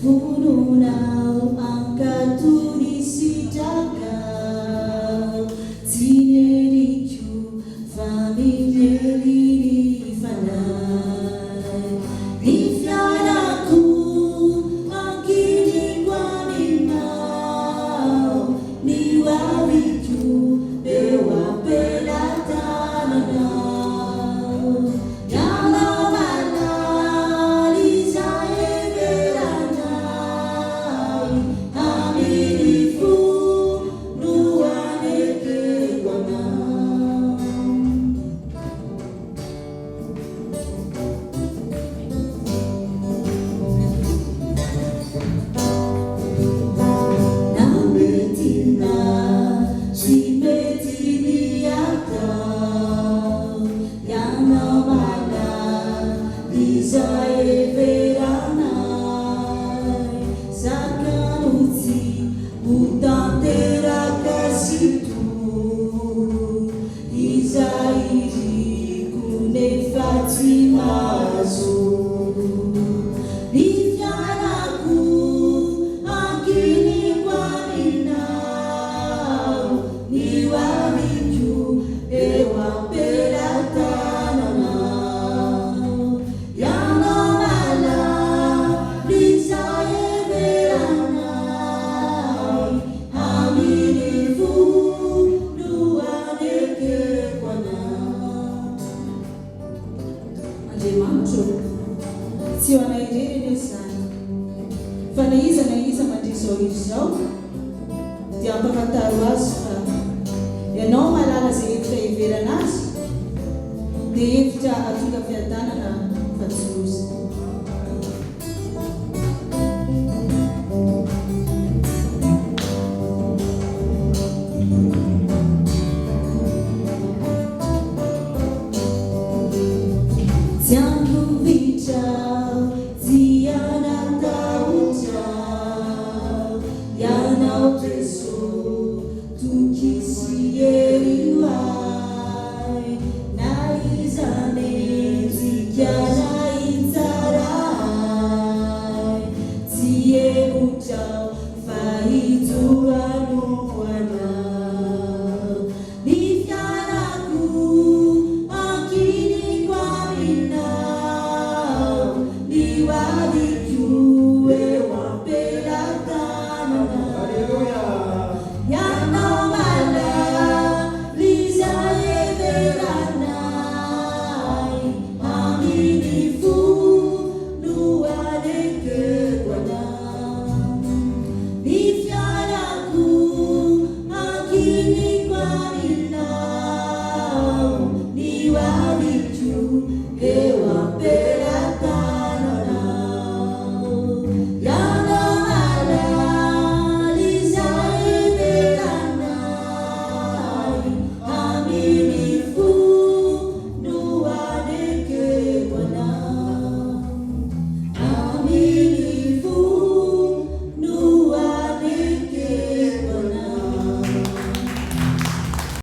Vononao ankatory sitraka tsy neriko fa mijery fanahy ny fiarako ankiliko aminao ny hoaviko eo ampelantananao mialamalala izay everanay aminy fo no anekeko anao na mety na tsy mety ny atao ianao malala izay everanay sakano tsy ho tanteraka sito izay iriko nefa tsy mahazo ny fiarako ankiliko aminao ny hoaviko eo ampelantananao ianao malala izay everanay aminy fo no anekeko anao. Andriamanitro, tsy ho anay irery anie izany fa na iza mandry izao izy izao dia ampafantaro azy fa ianao malala izay hevitra iverana azy dia hevitra atonga fiadanana fa tsy loza.